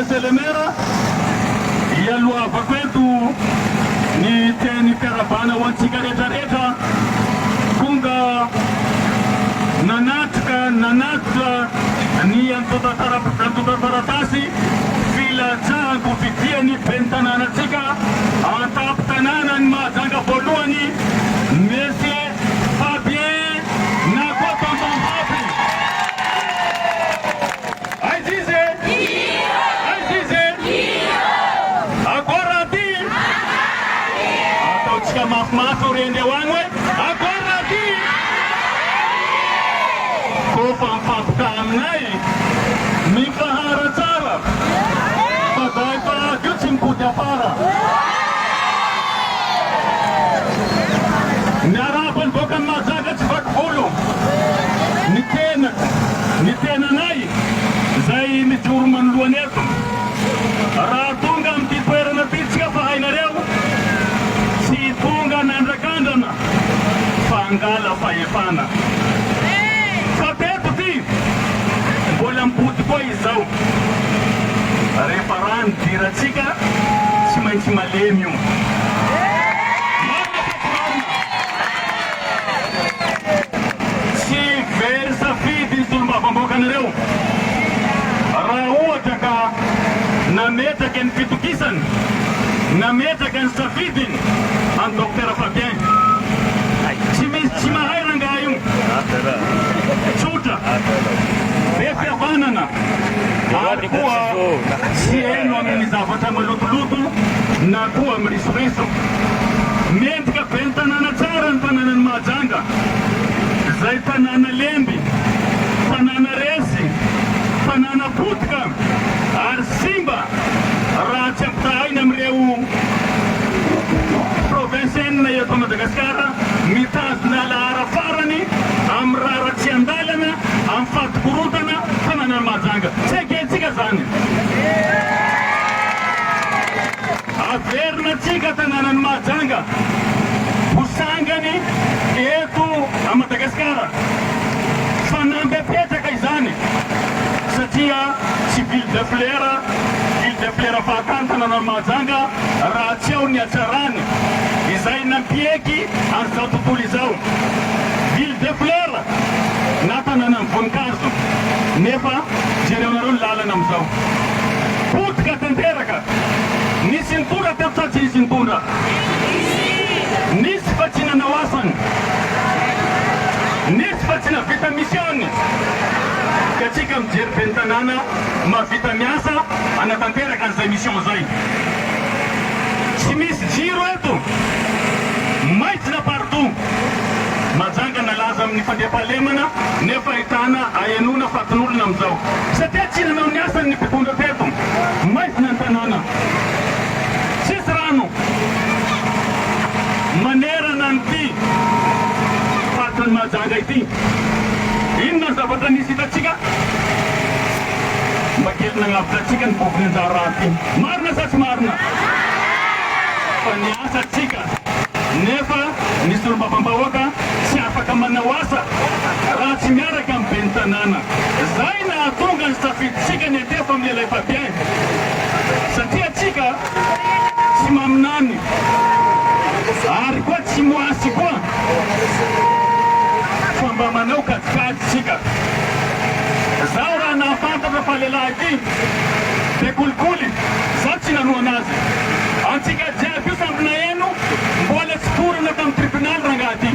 Selemera yalwa pakwetu ni teni karabana wansigareta kunga nanata ni antoda taratasi fila changu kupitia ni pentana natika ataptanana ni mazanga poluani Monsieur Fabien na kwa tonton Papi Mafu rende wangwe agora di kofam paptam nai mikahara tsara badai pa gutim puja para narapan bukan mazaga cepat bulu nitena nai zai mijurman luanetu ratungam tipera na pitska fahaina reu Tunga na ndakandana fangala faefana Fatetu ti Bola mputi kwa izau Reparan dirachika Simanchi malemium Si versa fidi zulma bamboka na reu Raua taka na meta ken fitukisan na meta ken safidin ang Dr. Fabien Chima hayran gayong Chuta Befya banana Alikuwa Sieno amenizapata malutu-lutu na kuwa mrisuriso Mentka pentana na charan pananan majanga Zay panana lembi Panana resi Panana putka Arsimba Rachaptaay na mreu Provinsen na yato Madagascar mitas na lara farani amrara tiandalana amfat kurutana panana mazanga tsika zani averna tsika tanana mazanga usangani etu a Madagascar fanambe peta kaizani satia civil de flera fakantana na mazanga racheu ni acharani izay nampieki azao tontolo izao ville de fleur natanana voninkazo nefa jereonareo lalana amizao potika tanteraka nisy nitondra teto tsy nisy nitondra nisy fa tsy nanawasany nisy fa tsy navita missione ka tsika mijery bentanana mavita miasa anatanteraka an'izay mission zay tsy misy jiro eto maitsina partout majanga nalaza amin'ny fandepalemana nefa ahitana ayanona fatin'olona amizao satria tsy nanao ny asany ny mpitondra teto maitsina ny tanàna tsisy rano manerana nyty fatin'ny majanga ity inona zavatra nisy hitatsika makely nagnavitra atsika ny boviny anjara ty marina sa tsy marina fa niasa atsika nefa nisy olo-mapambahoaka tsy afaka manao asa raha tsy miaraka amin'ny ben'ny tanàna zay nahatonga ny safiditsika ny atefa amin'ny Ilay Fabien satria atsika tsy maminany ary koa tsy moasy koa fomba manao katikatsika zaho raha nahafantatra fa lehilahy ty de kolikoly zaho tsy nanoa anazy antsika jiaby io samby naheno mbola tsy torana tamin'ny tribunal rangaha ty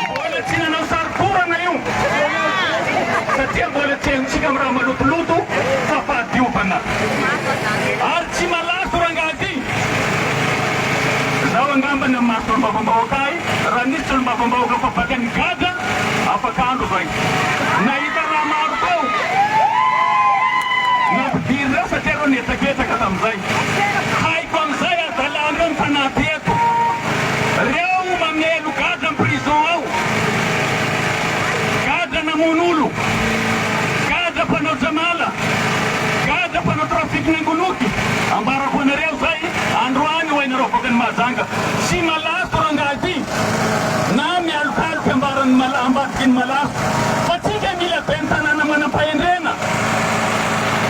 mbola tsy nanao sariporana io satria mbola tsy haintsika amin'ny raha malotoloto fa fahadiovana ary tsy malaso rangaha ty zaho angambany amin'ny maso olombavambahoaka ay raha nisy olombavambahoaka fa bakany gadra afaka andro zay nahita raha maro tao nampidiry reo satria reo nietsaketraka tam'izay haiko am'izay adalany reo mitanaty eto reo mamelo gadra amin'ny prison ao gadra namon'olo gadra mpanao jamala gadra mpanao trafiky nangoloky ambarako anareo zay androany ho hainareo vokany mahajanga tsy malaso rangaha ty na mialokaloky ambadikiny malaso fa tsika mila beny tanàna manam-pahendrena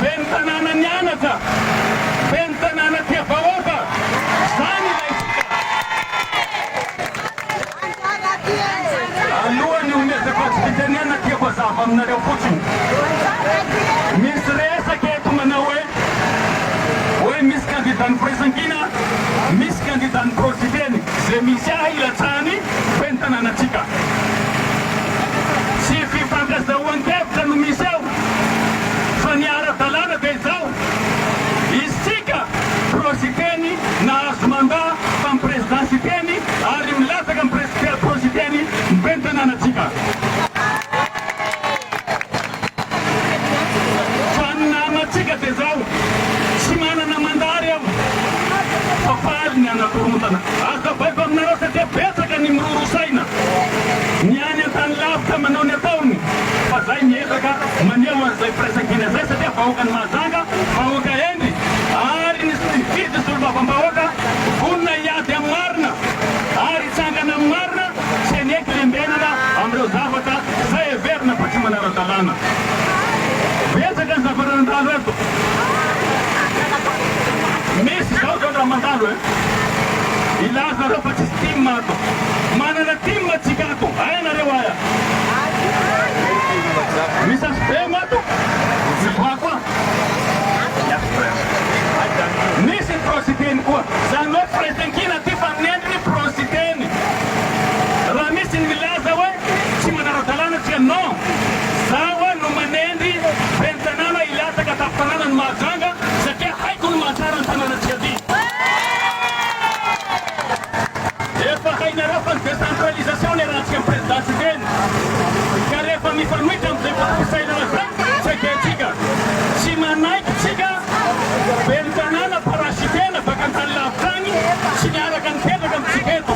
beny tanàna nianatra beny tanàna tia vahoaka zany ilay alohany omezako fiteniana tiako azava aminareo fotsiny misy resaka eto manao hoe misy candidat-ny firaisankina misy candidat-ny presideny zay misy ahy ilatsahany beny tanànatsika tsy fifankazahoan-kevitra no misy ao fa ny ara-dalàna dia izao isika presideny nahazo mandat fa ny présidensiteny ary milasaka ny presideny beny tanànatsika fa ny namatsika dia zao tsy manana mandary ao fa faly ny anatorontana azabaiko aminareo satria betsaka ny mirorosaina ny any an-tany lavitra manao ny ataony fa zay miezaka maneo an'izay firaisankina zay satria vahoaka ny mahazanga vahoaka endry ary nisy fidy sy olom-bavambahoaka vonona hiady amin'ny marina ary hitsangana amin'ny marina tsy anieky lembenana amin'ireo zavatra zay everina fa tsy manara-dalàna betsaka ny zavaranandalo eto misy zao zao raha mandalo ilaza reo fa tsisy timma ato manana timma tsika ato aya nareo aya misy asbema ato mivoa koa misy ny prositeny koa zany hoe firaisankina ty fa minendry ny prositeny raha misy ny milaza hoe tsy manara-dalàna tsika non zaho no manendry beny tanàna ilasaka tapo tanàna ny mahajanga satria haiko ny mahatsara ny tanànatsika ty efa hainareo fa ny décentralisation ny rahantsika ny présidentsiteny ka rehefa mifanohitra am'izay fotopisainana zay tsy aketsika tsy manaiky tsika beny tanàna parasitena baka antany lavitagny tsy niaraka nipetraka amitsika eto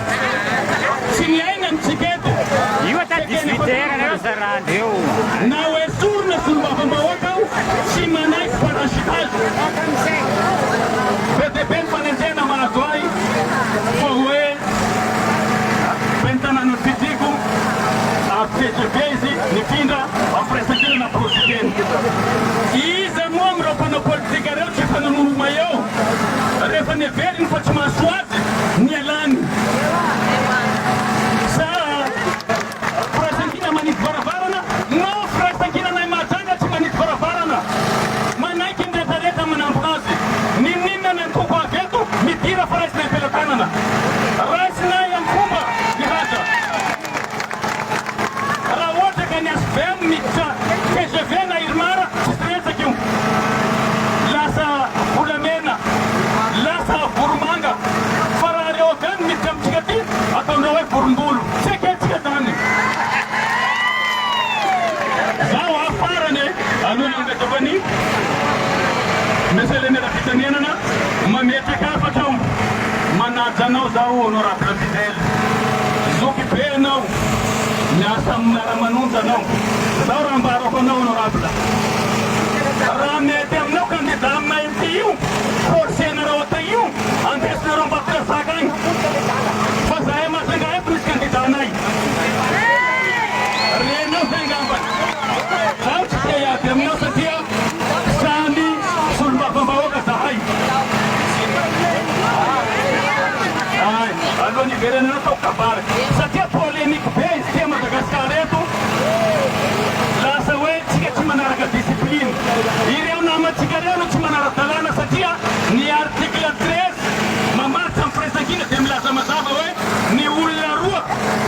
tsy niaina amitsika eto na hoe sorona sy olom-bavambahoaka ao tsy manaiky parasitage be de be ny fanenjena mahazo ay fa hoe beny tanàna fidiko apetebe izy nifindra amfiraisankina na presideny iza moa amin'ireo mpanao politika reo tsy fananonoma eo rehefa niaveriny fa tsy mahaso azy ny alany sa firaisankina manity varavarana no firaisankina nay mahajanga tsy manity varavarana manaiky ny rehetareta manambo azy ninina ny antoko avy eto midira fa raisina impelatanana raisinay amin'ny fomba mihaja raha ohatra ka ny asbem miditra TGV na irmara tsisy retsaka io lasa volamena lasa voromanga fa raha reo avy any miditra amitsika ty ataondreo hoe vorombolo tsy aketsika zany zaho afarany aloha nangatavany monsieur le maire fitanianana mametraka afatra ao manaja anao zaho honorable fidèle zoky be anao miasa aminara-manonja anao zaho raha ambarako anao honorable raha mety aminao candidat mainty io forcenareo ata io andesinareo mbafilasaka agny fa zahay mazangahay fa misy candidat anay renao zay ngambany zaho tsy te hiady aminao satria samy solom-bavambahoaka zahay firenena atao kabary satria polémique be izy tia Madagasikara eto lasa hoe tsika tsy manaraka discipline ireo namatsika reo no tsy manara-dalàna satria ny article 13 mamaritra amin'ny firaisankina dia milaza mazava hoe ny olona roa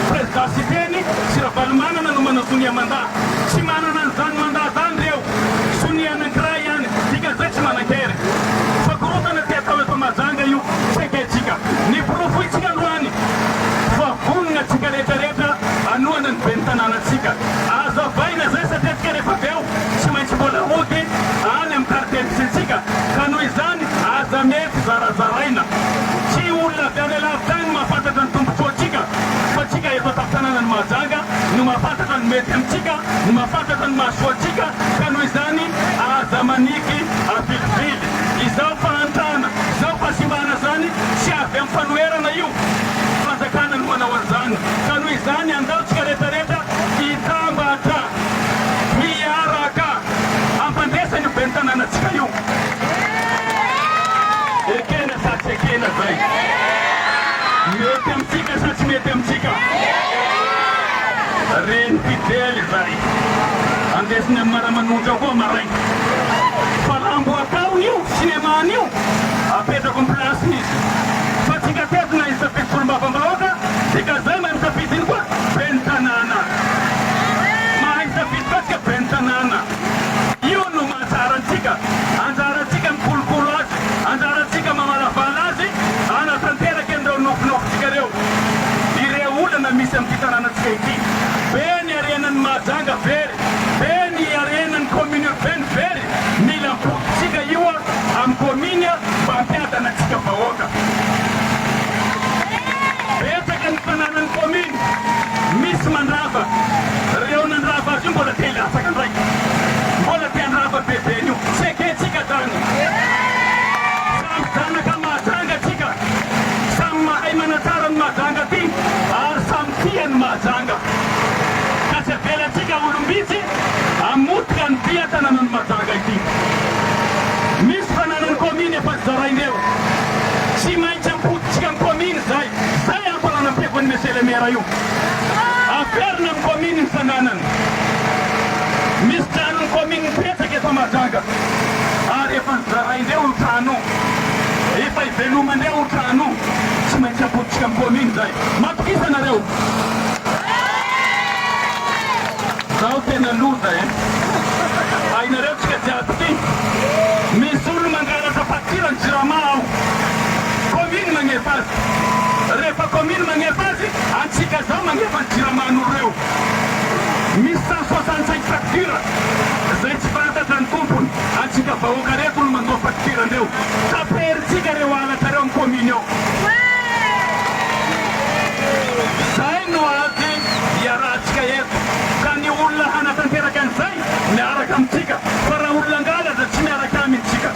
présidentsiteny sy ravalomanana no manasonia mandat tsy manana an'izany mandat zany reo sonia anankiray ihany dika zay tsy manan-kery fakorotana ty atao eto Mahajanga io tseketsika ny profoitsika androany fa vonina tsika rehetrarehetra anoana ny ben'ny tanànatsika azavaina zay satria tsika rehefa avy eo tsy maintsy mbola ody any amin'ny kartelitsika ka noho izany aza mety zarazaraina tsy olona avy any alavitany no mahafantatra ny tombontsoatsika fa tsika eto tafitanàna ny Mahajanga no mahafantatra ny mety amitsika no mahafantatra ny mahasoatsika ka noho izany aza maniky avilivily izao fahantrana izao fahasimbana zany sy avy amin'ny fanoherana io fanjakana no manao an'izany ka noho izany andaotsika rehetrarehetra hitambatra miaraka ampandresany io ben'ny tanànatsika io ekena sa tsy ekena zay mety amitsika sa tsy mety amitsika reny fidely zay andesiny amin'ny maramanonja koa maray fa lambo atao io sinemana io apetrako amin'ny plasiny izy fa tsika tetina izy safidy solom-bavambahoaka tsika zay mahay misafidy iny koa ben'ny tanàna mahay safidy koa tsika ben'ny tanàna io no mahatsaratsika anjaratsika mikolokolo azy anjaratsika mamalavala azy anatanteraka andreo nofinofitsika reo ireo olana misy amin'ny tanànatsika ity be ny arenan'ny Mahajanga very be ny arenan'ny commune urbaine very mila mipotitsika io amin'ny commune mba hampiadanatsika vahoaka betsaka ny tanànan'ny commune misy mandrava reo nandrava azy io mbola te hilatsaka ndraiky mbola te handrava bebeny io tseketsika zany samy zanaka Mahajanga tsika samy mahay manatsara ny Mahajanga ty ary samy tia ny Mahajanga ka tsy avelatsika olombitsy amotika ny tia tanànan'ny Mahajanga ity misy fananany commune efa zaraindreo tsy maintsy ampotitsika ny commune zay zay ampananampiako ny monsieur le maire io averina amin'ny commune ny tanànany misy tranony commune nipetsaka efa Mahajanga ary efa zaraindreo ny trano efa ivelomandreo ny trano tsy maintsy ampotitsika amin'ny commune zay matokisana reo zao tena loza hainareo tsika jiaby ty misy olo mangalatra facture ny jirama ao commune magnefa azy rehefa commune magnefa azy antsika zao magnefa ny jiraman'olo reo misy 165 facture zay tsy fantatra ny tompony antsika vahoaka reto olo mandoa facture andreo taperitsika reo alatra reo amin'ny commune ao zay no azy iaratsika eto ka ny olona hanatanteraka an'izay miaraka amitsika fa raha olona angalaza tsy miaraka amintsika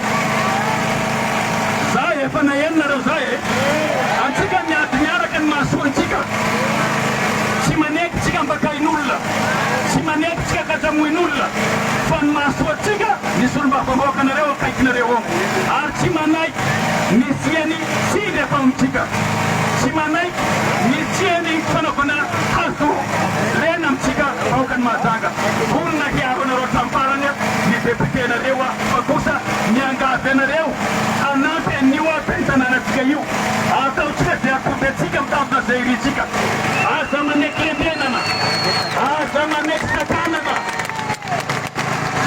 zay efa nahenonareo zay antsika miady miaraka ny mahasoantsika tsy maneky tsika mbakain'olona tsy maneky tsika kajamoin'olona fa ny mahasoatsika nisy olo-mbavambaoaka nareo akaikinareo ao ary tsy manaiky misiany sy rehefa amitsika tsy manaiky misiany fanaovana hazo lena amitsika vahoaka ny Mahajanga vonina hiaro anareo tramparany ny député-nareo fa kosa miangavy anareo hanampy an'io ben'ny tanànatsika io ataotsika zay akodytsika mitavina zay iritsika aza maneky lemenana aza maneky tatanana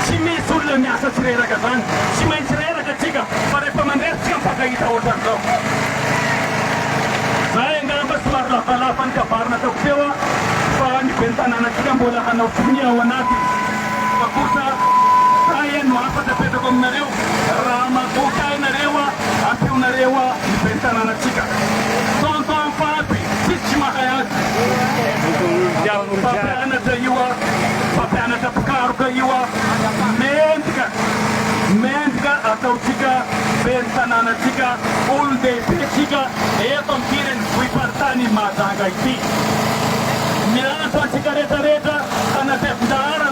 tsy misy olona miasa tsy reraka zany tsy maintsy reraka tsika fa rehefa mandresitsika mifakahita ohatran'izao zay angamba somary lavalava ny kavarina ataoko teo fa ny ben'ny tanànatsika mbola hanao fony ao anaty fa kosa tay no afata petrako aminareo raha matoky ainareo ampeonareo ny ben'ny tanànatsika tonton faby tsisy tsy mahay azy fampianatra io fampianatra pikaroka io mendrika ataotsika ben'ny tanànatsika olon-dehibetsika eto am'tireny vohipartany Mahajanga ity miantso antsika rehetrarehetra hanatevindahara